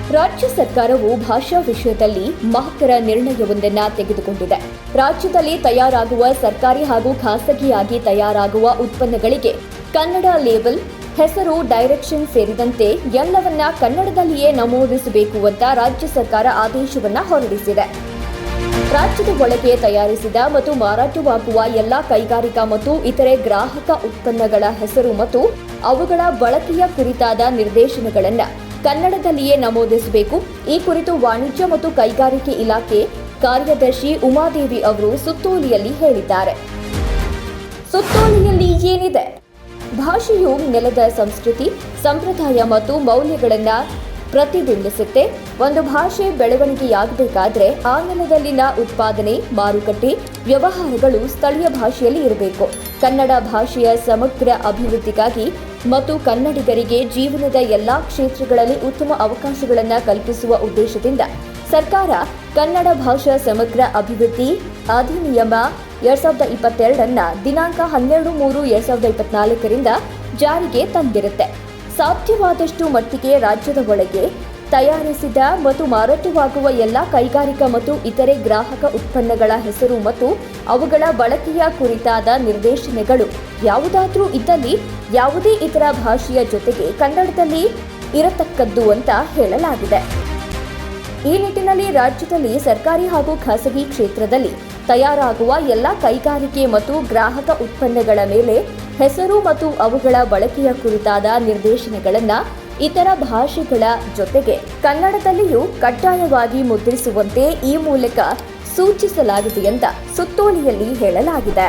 ರಾಜ್ಯ ಸರ್ಕಾರವು ಭಾಷಾ ವಿಷಯದಲ್ಲಿ ಮಹತ್ತರ ನಿರ್ಣಯವೊಂದನ್ನು ತೆಗೆದುಕೊಂಡಿದೆ. ರಾಜ್ಯದಲ್ಲಿ ತಯಾರಾಗುವ ಸರ್ಕಾರಿ ಹಾಗೂ ಖಾಸಗಿಯಾಗಿ ತಯಾರಾಗುವ ಉತ್ಪನ್ನಗಳಿಗೆ ಕನ್ನಡ ಲೇಬಲ್, ಹೆಸರು, ಡೈರೆಕ್ಷನ್ ಸೇರಿದಂತೆ ಎಲ್ಲವನ್ನ ಕನ್ನಡದಲ್ಲಿಯೇ ನಮೂದಿಸಬೇಕು ಅಂತ ರಾಜ್ಯ ಸರ್ಕಾರ ಆದೇಶವನ್ನ ಹೊರಡಿಸಿದೆ. ರಾಜ್ಯದ ಒಳಗೆ ತಯಾರಿಸಿದ ಮತ್ತು ಮಾರಾಟವಾಗುವ ಎಲ್ಲ ಕೈಗಾರಿಕಾ ಮತ್ತು ಇತರೆ ಗ್ರಾಹಕ ಉತ್ಪನ್ನಗಳ ಹೆಸರು ಮತ್ತು ಅವುಗಳ ಬಳಕೆಯ ಕುರಿತಾದ ನಿರ್ದೇಶನಗಳನ್ನು ಕನ್ನಡದಲ್ಲಿಯೇ ನಮೂದಿಸಬೇಕು. ಈ ಕುರಿತು ವಾಣಿಜ್ಯ ಮತ್ತು ಕೈಗಾರಿಕೆ ಇಲಾಖೆ ಕಾರ್ಯದರ್ಶಿ ಉಮಾದೇವಿ ಅವರು ಸುತ್ತೋಲೆಯಲ್ಲಿ ಹೇಳಿದ್ದಾರೆ. ಸುತ್ತೋಲೆಯಲ್ಲಿ ಏನಿದೆ? ಭಾಷೆಯು ನೆಲದ ಸಂಸ್ಕೃತಿ, ಸಂಪ್ರದಾಯ ಮತ್ತು ಮೌಲ್ಯಗಳನ್ನು ಪ್ರತಿಬಿಂಬಿಸುತ್ತೆ. ಒಂದು ಭಾಷೆ ಬೆಳವಣಿಗೆಯಾಗಬೇಕಾದ್ರೆ ಆ ನೆಲದಲ್ಲಿನ ಉತ್ಪಾದನೆ, ಮಾರುಕಟ್ಟೆ, ವ್ಯವಹಾರಗಳು ಸ್ಥಳೀಯ ಭಾಷೆಯಲ್ಲಿ ಇರಬೇಕು. ಕನ್ನಡ ಭಾಷೆಯ ಸಮಗ್ರ ಅಭಿವೃದ್ಧಿಗಾಗಿ ಮತ್ತು ಕನ್ನಡಿಗರಿಗೆ ಜೀವನದ ಎಲ್ಲಾ ಕ್ಷೇತ್ರಗಳಲ್ಲಿ ಉತ್ತಮ ಅವಕಾಶಗಳನ್ನು ಕಲ್ಪಿಸುವ ಉದ್ದೇಶದಿಂದ ಸರ್ಕಾರ ಕನ್ನಡ ಭಾಷಾ ಸಮಗ್ರ ಅಭಿವೃದ್ಧಿ ಅಧಿನಿಯಮ 2022 ದಿನಾಂಕ 12/3/2024 ಜಾರಿಗೆ ತಂದಿರುತ್ತೆ. ಸಾಧ್ಯವಾದಷ್ಟು ಮಟ್ಟಿಗೆ ರಾಜ್ಯದ ಒಳಗೆ ತಯಾರಿಸಿದ ಮತ್ತು ಮಾರಾಟವಾಗುವ ಎಲ್ಲ ಕೈಗಾರಿಕಾ ಮತ್ತು ಇತರೆ ಗ್ರಾಹಕ ಉತ್ಪನ್ನಗಳ ಹೆಸರು ಮತ್ತು ಅವುಗಳ ಬಳಕೆಯ ಕುರಿತಾದ ನಿರ್ದೇಶನಗಳು ಯಾವುದಾದ್ರೂ ಇದ್ದಲ್ಲಿ ಯಾವುದೇ ಇತರ ಭಾಷೆಯ ಜೊತೆಗೆ ಕನ್ನಡದಲ್ಲಿ ಇರತಕ್ಕದ್ದು ಅಂತ ಹೇಳಲಾಗಿದೆ. ಈ ನಿಟ್ಟಿನಲ್ಲಿ ರಾಜ್ಯದಲ್ಲಿ ಸರ್ಕಾರಿ ಹಾಗೂ ಖಾಸಗಿ ಕ್ಷೇತ್ರದಲ್ಲಿ ತಯಾರಾಗುವ ಎಲ್ಲ ಕೈಗಾರಿಕೆ ಮತ್ತು ಗ್ರಾಹಕ ಉತ್ಪನ್ನಗಳ ಮೇಲೆ ಹೆಸರು ಮತ್ತು ಅವುಗಳ ಬಳಕೆಯ ಕುರಿತಾದ ನಿರ್ದೇಶನಗಳನ್ನು ಇತರ ಭಾಷೆಗಳ ಜೊತೆಗೆ ಕನ್ನಡದಲ್ಲಿಯೂ ಕಡ್ಡಾಯವಾಗಿ ಮುದ್ರಿಸುವಂತೆ ಈ ಮೂಲಕ ಸೂಚಿಸಲಾಗಿದೆ ಅಂತ ಸುತ್ತೋಲೆಯಲ್ಲಿ ಹೇಳಲಾಗಿದೆ.